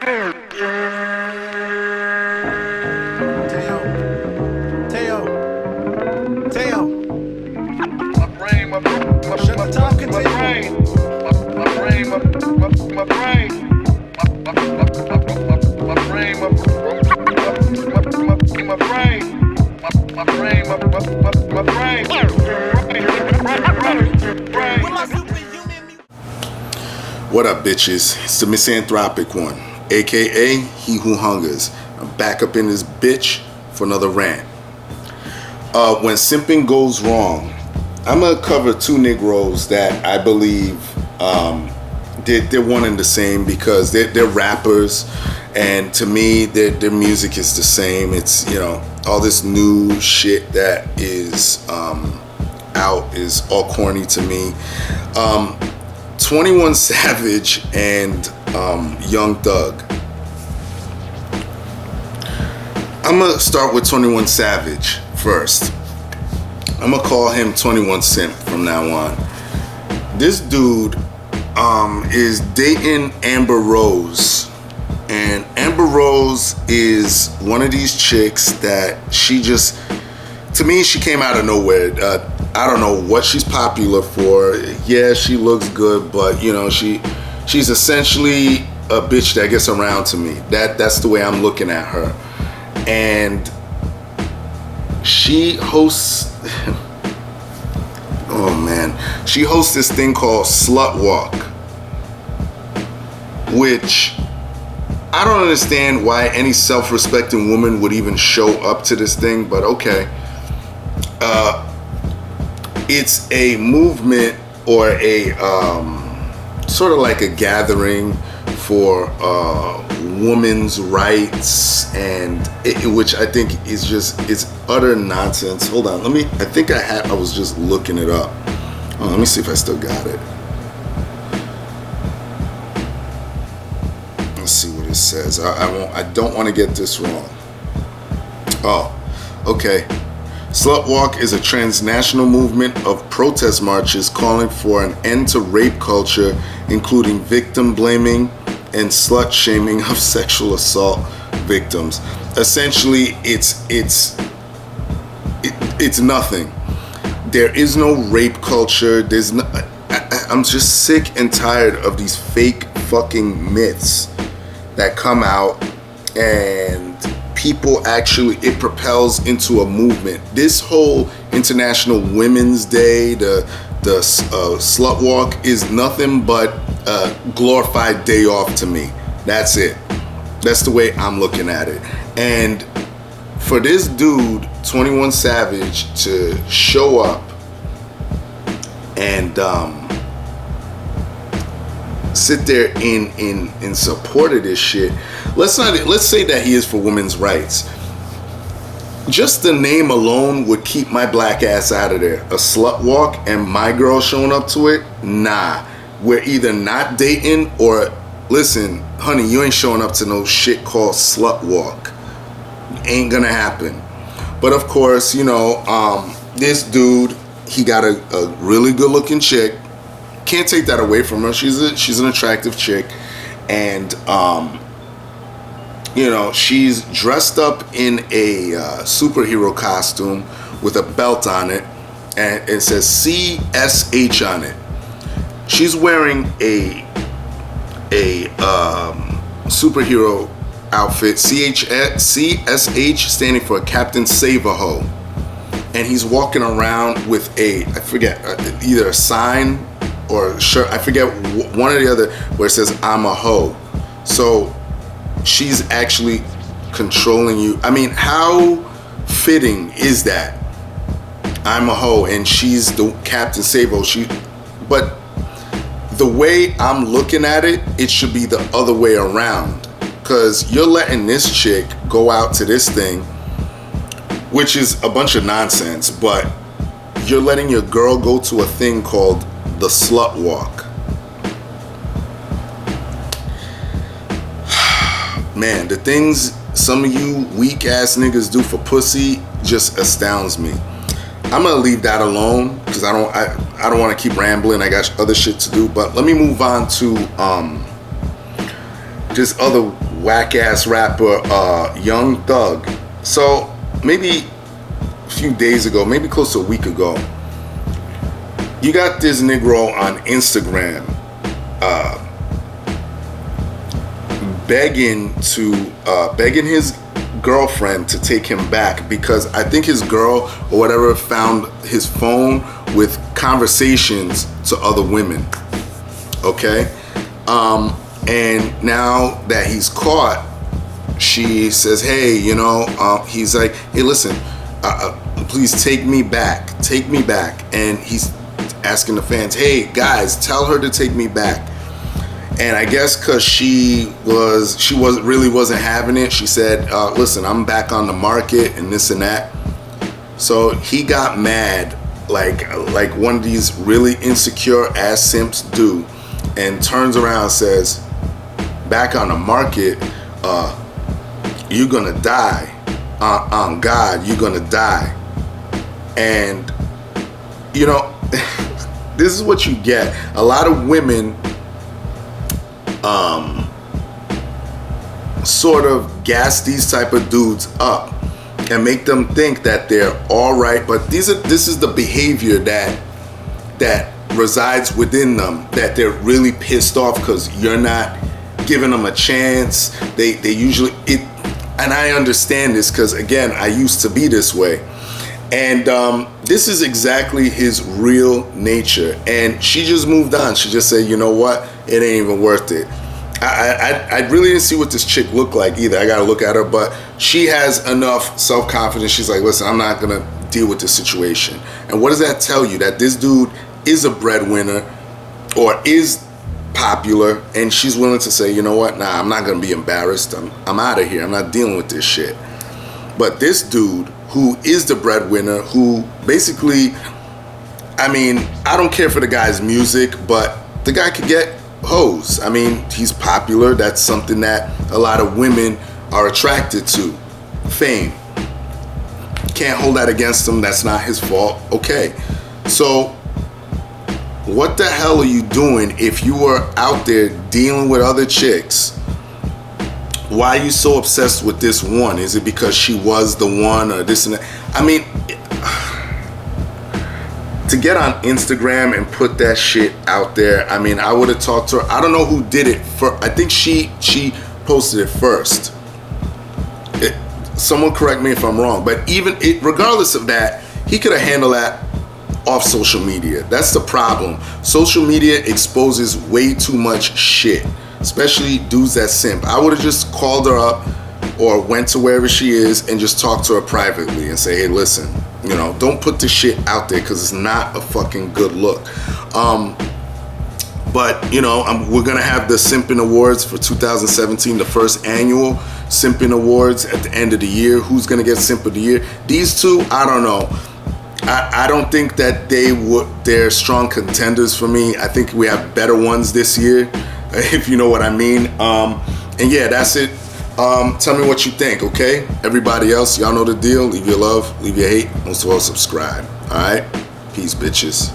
What up, bitches? It's the misanthropic one, aka he who hungers. I'm back up in this bitch for another rant. When simping goes wrong, I'm gonna cover two Negroes that I believe they're one and the same because they're rappers, and to me their music is the same. It's, you know, all this new shit that is out is all corny to me. 21 Savage and Young Thug. I'm gonna start with 21 Savage first. I'm gonna call him 21 Simp from now on. This dude is dating Amber Rose, and Amber Rose is one of these chicks that she just, to me, she came out of nowhere. I don't know what she's popular for. Yeah, she looks good, but you know, she's essentially a bitch that gets around to me. That's the way I'm looking at her. And she hosts oh man, she hosts this thing called Slut Walk, which I don't understand why any self-respecting woman would even show up to this thing, but okay. It's a movement or a sort of like a gathering for women's rights, and which I think is just, it's utter nonsense. Hold on, I was just looking it up. Oh, let me see if I still got it. Let's see what it says. I don't want to get this wrong. Oh, okay. Slut Walk is a transnational movement of protest marches calling for an end to rape culture, including victim blaming and slut shaming of sexual assault victims. Essentially, it's nothing. There is no rape culture. I'm just sick and tired of these fake fucking myths that come out, and people actually, it propels into a movement. This whole International Women's Day, the Slut Walk, is nothing but a glorified day off to me. That's it. That's the way I'm looking at it. And for this dude, 21 Savage, to show up and sit there in support of this shit. Let's say that he is for women's rights. Just the name alone would keep my black ass out of there. A slut walk and my girl showing up to it? Nah. We're either not dating or, listen, honey, you ain't showing up to no shit called slut walk. Ain't gonna happen. But of course, you know, this dude, he got a really good looking chick. Can't take that away from her. She's an attractive chick, and you know, she's dressed up in a superhero costume with a belt on it, and it says CSH on it. She's wearing a superhero outfit, CSH, standing for Captain Save-A-Ho, and he's walking around with I forget, either a sign or shirt, I forget, one or the other, where it says I'm a hoe. So she's actually controlling you. I mean, how fitting is that? I'm a hoe and she's the Captain Sabo. But the way I'm looking at it, it should be the other way around, because you're letting this chick go out to this thing, which is a bunch of nonsense, but you're letting your girl go to a thing called the Slut Walk. Man, the things some of you weak ass niggas do for pussy just astounds me. I'm gonna leave that alone because I don't want to keep rambling. I got other shit to do. But let me move on to just other whack ass rapper Young Thug. So maybe a few days ago, maybe close to a week ago, you got this Negro on Instagram begging his girlfriend to take him back because I think his girl or whatever found his phone with conversations to other women. Okay? And now that he's caught, she says, hey, he's like, hey, listen, please take me back. And he's asking the fans, hey, guys, tell her to take me back. And I guess because she wasn't having it, she said, listen, I'm back on the market and this and that. So he got mad like one of these really insecure ass simps do, and turns around and says, back on the market, you're gonna die. On God, you're gonna die. And this is what you get. A lot of women sort of gas these type of dudes up and make them think that they're all right, but this is the behavior that resides within them, that they're really pissed off because you're not giving them a chance. They usually and I understand this because again, I used to be this way. And this is exactly his real nature. And she just moved on. She just said, you know what? It ain't even worth it. I really didn't see what this chick looked like either. I got to look at her. But she has enough self-confidence. She's like, listen, I'm not going to deal with this situation. And what does that tell you? That this dude is a breadwinner or is popular. And she's willing to say, you know what? Nah, I'm not going to be embarrassed. I'm out of here. I'm not dealing with this shit. But this dude, who is the breadwinner, who basically, I mean, I don't care for the guy's music, but the guy could get hoes. I mean, he's popular. That's something that a lot of women are attracted to. Fame. Can't hold that against him. That's not his fault. Okay. So, what the hell are you doing if you were out there dealing with other chicks? Why are you so obsessed with this one? Is it because she was the one or this and that? I mean, to get on Instagram and put that shit out there, I mean, I would have talked to her. I don't know who did it first. I think she posted it first. Someone correct me if I'm wrong. But regardless of that, he could have handled that off social media. That's the problem. Social media exposes way too much shit. Especially dudes that simp. I would have just called her up or went to wherever she is and just talked to her privately and say, hey, listen, don't put this shit out there because it's not a fucking good look. But, we're going to have the Simping Awards for 2017, the first annual Simping Awards at the end of the year. Who's going to get Simp of the Year? These two, I don't know. I don't think that they're strong contenders for me. I think we have better ones this year, if you know what I mean. And yeah, that's it. Tell me what you think, okay? Everybody else, y'all know the deal. Leave your love, leave your hate. Most of all, subscribe. All right? Peace, bitches.